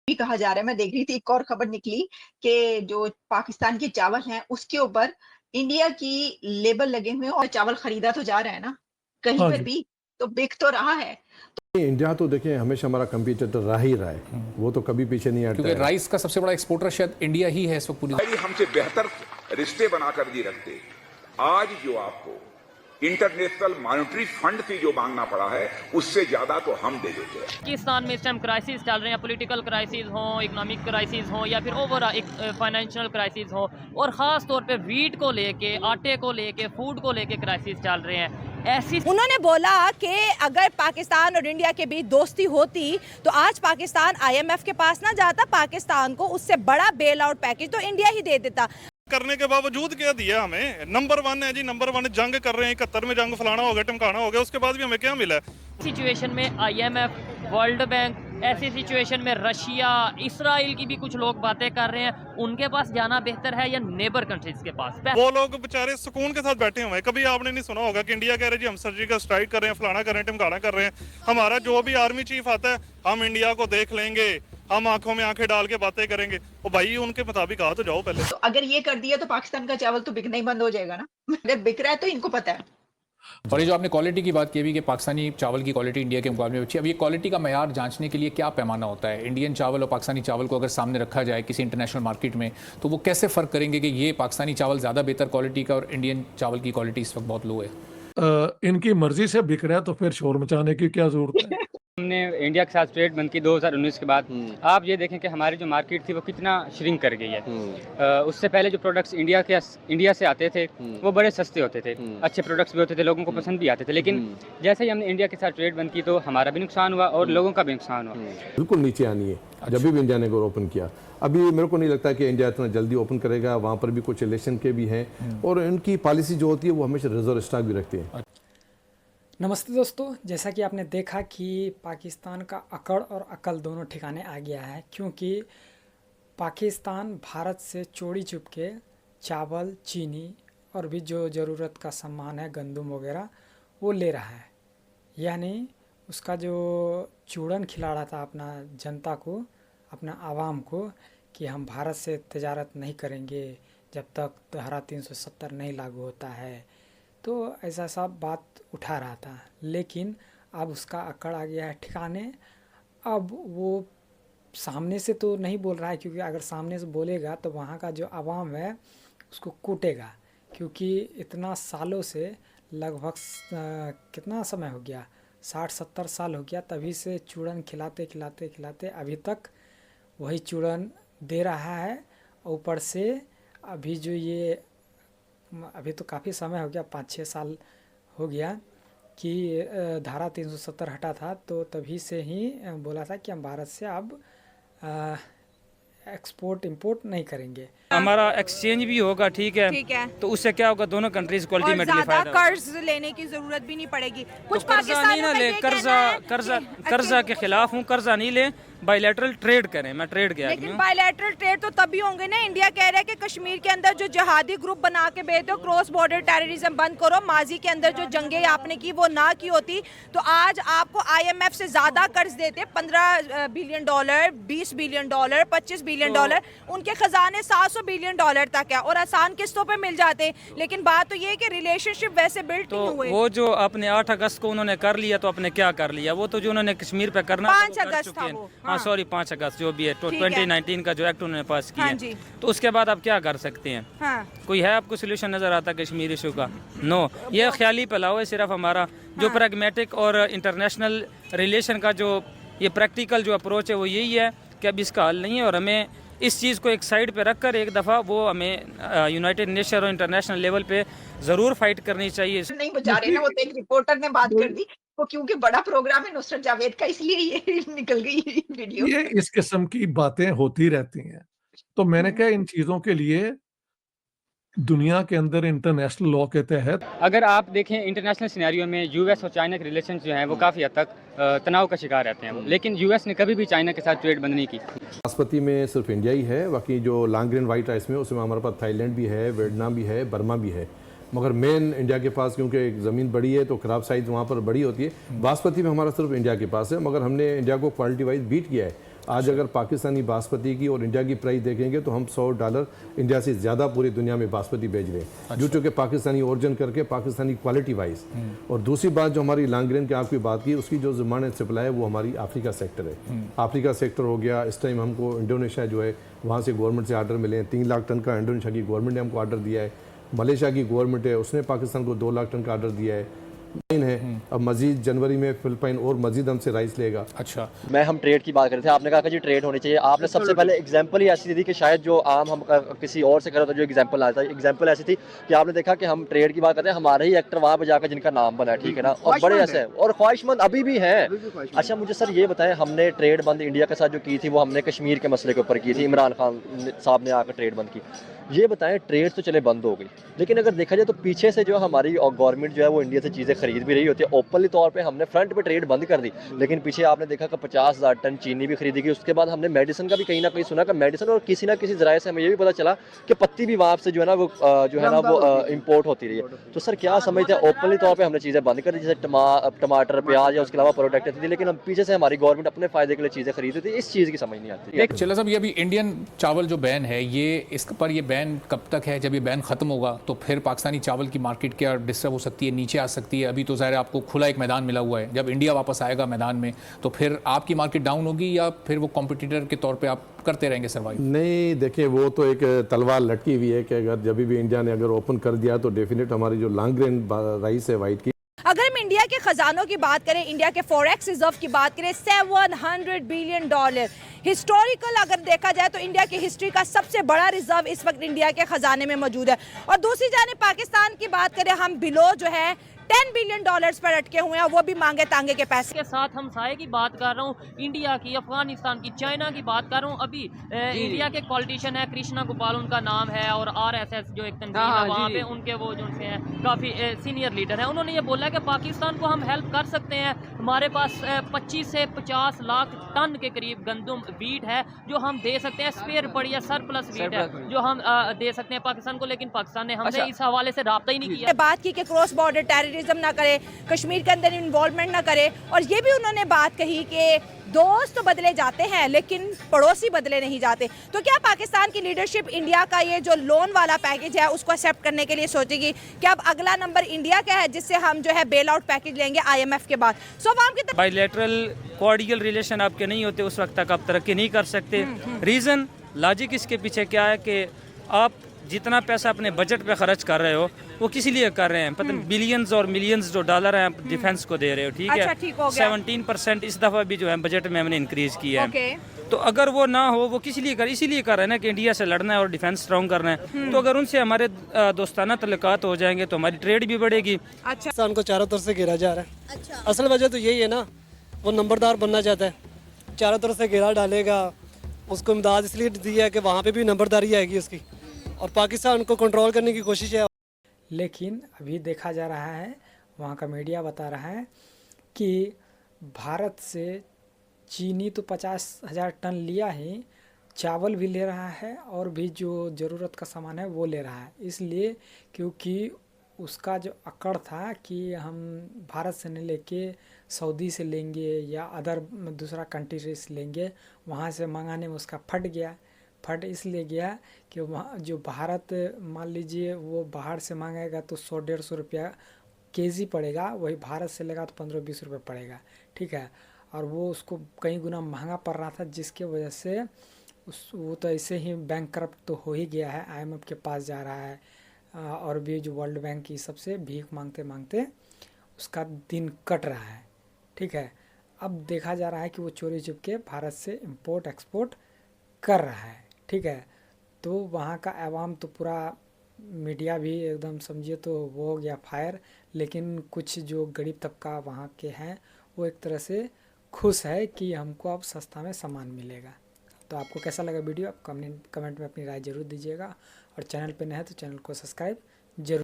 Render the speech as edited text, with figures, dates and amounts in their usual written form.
भी कहा जा रहा है। मैं देख रही थी एक और खबर निकली कि जो पाकिस्तान के चावल हैं उसके ऊपर इंडिया की लेबल लगे हुए हैं और चावल खरीदा तो जा रहा है ना कहीं हाँ पर जी। भी, तो बिक तो रहा है। इंडिया तो देखिए हमेशा हमारा कंपटीटर रहा ही रहा है, वो तो कभी पीछे नहीं हटता क्योंकि है। राइस का सबसे बड़ा एक्सपोर्टर शायद इंडिया ही है इस वक्त पूरी। भाई हमसे बेहतर रिश्ते बनाकर नहीं रखते। आज जो आपको इंटरनेशनल मॉनेटरी फंड से जो मांगना पड़ा है उससे ज्यादा तो हम दे देते हैं। पाकिस्तान में इस टाइम क्राइसिस चल रहे हैं, पॉलिटिकल क्राइसिस हो, इकोनॉमिक क्राइसिस हो या फिर ओवरऑल एक फाइनेंशियल क्राइसिस हो, और ख़ास तौर पे वीट को लेके, आटे को लेके, फूड को लेके क्राइसिस चल रहे हैं। ऐसी उन्होंने बोला कि अगर पाकिस्तान और इंडिया के बीच दोस्ती होती तो आज पाकिस्तान IMF के पास ना जाता, पाकिस्तान को उससे बड़ा बेल आउट पैकेज तो इंडिया ही दे देता। करने के बावजूद क्या दिया हमें? नंबर 1 है जी, नंबर 1 जंग कर रहे हैं, 71 में जंग फलाना हो गया, टमकाना हो गया, उसके बाद भी हमें क्या मिला? सिचुएशन में IMF, वर्ल्ड बैंक, ऐसी सिचुएशन में रशिया, इसराइल की भी कुछ लोग बातें कर रहे हैं, उनके पास जाना बेहतर है या नेबर कंट्रीज के पास? वो लोग बेचारे सुकून के साथ बैठे हुए हैं। कभी आपने नहीं सुना होगा कि इंडिया कह रहे जी हम सर्जिकल स्ट्राइक कर रहे हैं, फलाना कर रहे हैं, टमकाना कर रहे हैं। हमारा जो भी आर्मी चीफ आता है, हम इंडिया को देख लेंगे, हम आंखों में आंखें डाल के बातें करेंगे। ओ भाई उनके मुताबिक आ तो जाओ पहले। तो अगर ये कर दिया तो पाकिस्तान का चावल तो बिकना ही बंद हो जाएगा ना। अगर बिक रहा है तो इनको पता है। और ये जो आपने क्वालिटी की बात की अभी कि पाकिस्तानी चावल की क्वालिटी इंडिया के मुकाबले में अच्छी है, अब ये क्वालिटी का मैयार जांचने के लिए क्या पैमाना होता है? इंडियन चावल और पाकिस्तानी चावल को अगर सामने रखा जाए किसी इंटरनेशनल मार्केट में, तो वो कैसे फ़र्क करेंगे कि ये पाकिस्तानी चावल ज़्यादा बेहतर क्वालिटी का और इंडियन चावल की क्वालिटी इस वक्त बहुत लो है? इनकी मर्जी से बिक रहा है तो फिर शोर मचाने की क्या जरूरत है? हमने इंडिया के साथ ट्रेड बंद की 2019 के बाद। आप ये देखें कि हमारी जो मार्केट थी वो कितना श्रिंक कर गई है। उससे पहले जो प्रोडक्ट्स इंडिया से आते थे वो बड़े सस्ते होते थे, अच्छे प्रोडक्ट्स भी होते थे, लोगों को पसंद भी आते थे। लेकिन जैसे ही हमने इंडिया के साथ ट्रेड बंद की तो हमारा भी नुकसान हुआ और लोगों का भी नुकसान हुआ। बिल्कुल नीचे आनी है। जब भी इंडिया ने ओपन किया, अभी मेरे को नहीं लगता कि इंडिया इतना जल्दी ओपन करेगा। वहाँ पर भी कुछ इलेक्शन के भी हैं और इनकी पॉलिसी जो होती है वो हमेशा रिजर्व स्टॉक भी रखते हैं। नमस्ते दोस्तों, जैसा कि आपने देखा कि पाकिस्तान का अकड़ और अकल दोनों ठिकाने आ गया है, क्योंकि पाकिस्तान भारत से चोरी चुप के चावल, चीनी और भी जो ज़रूरत का सामान है, गंदम वगैरह, वो ले रहा है। यानी उसका जो चूड़न खिला रहा था अपना जनता को, अपना आवाम को, कि हम भारत से तजारत नहीं करेंगे जब तक धारा 370 नहीं लागू होता है, तो ऐसा सब बात उठा रहा था। लेकिन अब उसका अकड़ आ गया है ठिकाने। अब वो सामने से तो नहीं बोल रहा है, क्योंकि अगर सामने से बोलेगा तो वहाँ का जो आवाम है उसको कूटेगा, क्योंकि इतना सालों से लगभग कितना समय हो गया, 60-70 साल हो गया, तभी से चूड़न खिलाते खिलाते खिलाते अभी तक वही चूड़न दे रहा है। ऊपर से अभी जो ये अभी तो काफ़ी समय हो गया, 5-6 साल हो गया कि धारा 370 हटा था, तो तभी से ही बोला था कि हम भारत से अब एक्सपोर्ट इंपोर्ट नहीं करेंगे। हमारा एक्सचेंज भी होगा, ठीक है, तो उससे क्या होगा, दोनों कंट्रीज को अल्टीमेटली फायदा होगा। कर्ज लेने की जरूरत भी नहीं पड़ेगी। कुछ तो कर्जा नहीं ना ले, कर्जा के खिलाफ हूँ, कर्जा नहीं ले, बायलैटरल ट्रेड करें। मैं ट्रेड के आदमी लेकिन हूँ। बायलैटरल ट्रेड तो तभी होंगे ना। इंडिया कह रहा है कि कश्मीर के अंदर जो जिहादी ग्रुप बना के भेजते हो, क्रॉस बॉर्डर टेररिज्म बंद करो। माजी के अंदर जो जंगें आपने की वो ना की होती तो आज आपको IMF से ज्यादा कर्ज देते, $15 बिलियन, $20 बिलियन, $25 बिलियन। उनके खजाने $700 बिलियन तक है और आसान किस्तों पे मिल जाते। लेकिन बात तो ये है कि रिलेशनशिप वैसे बिल्ड तो नहीं हुए। वो जो अपने 8 अगस्त को उन्होंने कर लिया, तो अपने क्या कर लिया? वो तो जो उन्होंने कश्मीर पे करना 5 अगस्त था वो। हाँ सॉरी, 5 अगस्त जो भी है, तो 2019 का जो एक्ट उन्होंने पास किया हाँ है, जी। तो उसके बाद आप क्या कर सकते हैं? हाँ। कोई है आपको सोल्यूशन नजर आता कश्मीर इशू का? नो, ये ख्याली फैलाव है सिर्फ हमारा। जो प्रैग्मेटिक और इंटरनेशनल रिलेशन का जो ये प्रैक्टिकल जो अप्रोच है वो यही है कि अब इसका हल नहीं है, और हमें इस चीज़ को एक साइड पे रखकर एक दफ़ा वो हमें यूनाइटेड नेशन और इंटरनेशनल लेवल पे ज़रूर फाइट करनी चाहिए। नहीं बचा रहे ना, वो तो एक रिपोर्टर ने बात कर दी वो, क्योंकि बड़ा प्रोग्राम है नुसरत जावेद का, इसलिए ये निकल गई वीडियो। ये इस किस्म की बातें होती रहती हैं। तो मैंने कहा इन चीज़ों के लिए दुनिया के अंदर इंटरनेशनल लॉ के तहत, अगर आप देखें इंटरनेशनल सिनेरियो में US और चाइना के रिलेशन जो हैं वो काफ़ी हद तक तनाव का शिकार रहते हैं। लेकिन US ने कभी भी चाइना के साथ ट्रेड बंद नहीं की। बासमती में सिर्फ इंडिया ही है, बाकी जो लॉन्ग ग्रेन वाइट राइस में उसमें हमारे पास थाईलैंड भी है, वियतनाम भी है, बर्मा भी है। मगर मेन इंडिया के पास, क्योंकि ज़मीन बड़ी है तो खराब साइज़ वहाँ पर बड़ी होती है। बासमती में हमारा सिर्फ इंडिया के पास है, मगर हमने इंडिया को क्वालिटी वाइज बीट किया है। आज अगर पाकिस्तानी बासमती की और इंडिया की प्राइस देखेंगे तो हम $100 इंडिया से ज़्यादा पूरी दुनिया में बासमती बेच रहे हैं, जो चूँकि पाकिस्तानी ओरिजिन करके पाकिस्तानी क्वालिटी वाइज। और दूसरी बात जो हमारी लॉन्ग ग्रेन की आपकी बात की, उसकी जो डिमांड एंड सप्लाई है वो हमारी अफ्रीका सेक्टर है। अफ्रीका सेक्टर हो गया, इस टाइम हमको इंडोनेशिया जो है वहाँ से गवर्नमेंट से आर्डर मिले हैं, 3 लाख टन का इंडोनेशिया की गवर्नमेंट ने हमको आर्डर दिया है। मलेशिया की गवर्नमेंट है, उसने पाकिस्तान को 2 लाख टन का ऑर्डर दिया है। है अब मजीद जनवरी में फिलिपाइन और मजीद हमसे राइस लेगा। अच्छा, मैं हम ट्रेड की बात कर रहे थे, आपने कहा कि जी ट्रेड होनी चाहिए। आपने सबसे पहले एग्जांपल ही ऐसी दी थी कि शायद जो आम हम किसी और से करें तो जो एग्जांपल आता है, एग्जांपल ऐसी थी कि आपने देखा कि हम ट्रेड की बात करते हैं, हमारे ही एक्टर वहाँ पे जाकर जिनका नाम बना है, ठीक है ना, और बड़े ऐसे हैं और ख्वाहिशमंद अभी भी हैं। अच्छा मुझे सर ये बताएं, हमने ट्रेड बंद इंडिया के साथ जो की थी वो हमने कश्मीर के मसले के ऊपर की थी, इमरान खान साहब ने आकर ट्रेड बंद की। ये बताएं ट्रेड तो चले बंद हो गई, लेकिन अगर देखा जाए तो पीछे से जो हमारी गवर्नमेंट जो है वो इंडिया से चीज़ें खरीद भी रही होती है। ओपनली तौर पे हमने फ्रंट पे ट्रेड बंद कर दी, लेकिन पीछे आपने देखा कि 50,000 टन चीनी भी खरीदी गई। उसके बाद हमने मेडिसिन का भी कहीं ना कहीं सुना कि मेडिसिन, और किसी ना किसी जराये से हमें ये भी पता चला कि पत्ती भी वहाँ से जो है ना वो इम्पोर्ट होती रही है। तो सर क्या समझते हैं, ओपनली तौर पर हमने चीज़ें बंद कर दी, जैसे टमाटर, प्याज या उसके अलावा प्रोडक्ट थी, लेकिन हम पीछे से हमारी गवर्नमेंट अपने फायदे के लिए चीज़ें खरीदी थी, इस चीज़ की समझ नहीं आती। चलो साहब, ये अभी इंडियन चावल जो बैन है, ये इस पर ये बैन कब तक है? जब ये बैन खत्म होगा तो फिर पाकिस्तानी चावल की मार्केट क्या डिस्टर्ब हो सकती है, नीचे आ सकती है? अभी तो ज़ाहिर आपको खुला एक मैदान मिला हुआ है, जब इंडिया वापस आएगा मैदान में तो फिर आपकी मार्केट डाउन होगी या फिर वो कॉम्पिटिटर के तौर पे आप करते रहेंगे सर्वाइव? नहीं देखिए, वो तो एक तलवार लटकी हुई है कि अगर जब भी इंडिया ने अगर ओपन कर दिया तो डेफिनेट हमारी जो लॉन्ग ग्रेन राइस है वाइट की। अगर हम इंडिया के खजानों की बात करें, इंडिया के फॉरेक्स रिजर्व की बात करें, $700 बिलियन हिस्टोरिकल अगर देखा जाए तो इंडिया की हिस्ट्री का सबसे बड़ा रिजर्व इस वक्त इंडिया के खजाने में मौजूद है। और दूसरी जाने पाकिस्तान की बात करें, हम बिलो जो है $10 बिलियन पर अटके हुए हैं, वो भी मांगे तांगे के पैसे के साथ हम साए की बात कर रहा हूँ, इंडिया की, अफगानिस्तान की, चाइना की बात कर रहा हूँ। अभी इंडिया के पॉलिटिशियन है, कृष्णा गोपाल उनका नाम है, और RSS जो एक तंजीम है वहाँ पे उनके वो जो हैं काफ़ी सीनियर लीडर हैं, उन्होंने ये बोला कि पाकिस्तान को हम हेल्प कर सकते हैं। हमारे पास 25 से 50 लाख टन के करीब गंदम वीट है जो हम दे सकते हैं, स्पेयर पड़ी है, सरप्लस वीट है जो हम दे सकते हैं पाकिस्तान को, लेकिन पाकिस्तान ने हमसे इस हवाले से राब्ता ही नहीं किया। बात की कि क्रॉस बॉर्डर टेररिज्म ना करे, कश्मीर के अंदर इन्वॉल्वमेंट ना करे, और ये भी उन्होंने बात कही कि दोस्त तो बदले जाते हैं लेकिन पड़ोसी बदले नहीं जाते। तो क्या पाकिस्तान की लीडरशिप इंडिया का ये जो लोन वाला पैकेज है उसको एक्सेप्ट करने के लिए सोचेगी? क्या अब अगला नंबर इंडिया का है जिससे हम जो है बेल आउट पैकेज लेंगे IMF के बाद? सो आवाम की बायलैटरल कोऑर्डियल रिलेशन आपके नहीं होते उस वक्त तक आप तरक्की नहीं कर सकते। रीज़न लॉजिक इसके पीछे क्या है कि आप जितना पैसा अपने बजट पे खर्च कर रहे हो वो किस लिए कर रहे हैं, पता बिलियंस और मिलियंस जो डॉलर हैं आप डिफेंस को दे रहे हो, ठीक है। 17% इस दफ़ा भी जो है बजट में हमने इंक्रीज किया है। तो अगर वो ना हो, वो किस लिए इसीलिए कर रहे हैं ना कि इंडिया से लड़ना है और डिफेंस स्ट्रॉन्ग करना है। तो अगर उनसे हमारे दोस्ताना तल्लुकात हो जाएंगे तो हमारी ट्रेड भी बढ़ेगी। अच्छा, उनको चारों तरफ से घेरा जा रहा है। अच्छा। असल वजह तो यही है ना, वो नंबरदार बनना चाहता है, चारों तरफ से घेरा डालेगा, उसको इमदाद इसलिए दी है कि वहाँ पे भी नंबरदारी आएगी उसकी, और पाकिस्तान को कंट्रोल करने की कोशिश है। लेकिन अभी देखा जा रहा है, वहाँ का मीडिया बता रहा है कि भारत से चीनी तो 50,000 टन लिया ही, चावल भी ले रहा है और भी जो ज़रूरत का सामान है वो ले रहा है, इसलिए क्योंकि उसका जो अकड़ था कि हम भारत से नहीं लेके सऊदी से लेंगे या अदर दूसरा कंट्री से लेंगे, वहाँ से मंगाने में उसका फट इसलिए गया कि वहाँ जो भारत मान लीजिए वो बाहर से मांगेगा तो 100-150 रुपया केजी पड़ेगा, वही भारत से लेगा तो 15-20 रुपये पड़ेगा, ठीक है। और वो उसको कई गुना महंगा पड़ रहा था, जिसके वजह से वो तो ऐसे ही बैंकक्रप्ट तो हो ही गया है, IMF के पास जा रहा है, और भी जो वर्ल्ड बैंक की सबसे भीख मांगते मांगते उसका दिन कट रहा है, ठीक है। अब देखा जा रहा है कि वो चोरी छुपके भारत से इंपोर्ट एक्सपोर्ट कर रहा है, ठीक है। तो वहाँ का अवाम तो पूरा, मीडिया भी एकदम समझिए तो वो हो गया फायर, लेकिन कुछ जो गरीब तबका वहाँ के हैं वो एक तरह से खुश है कि हमको अब सस्ता में सामान मिलेगा। तो आपको कैसा लगा वीडियो, आप कमेंट में अपनी राय ज़रूर दीजिएगा, और चैनल पे नए हैं तो चैनल को सब्सक्राइब जरूर।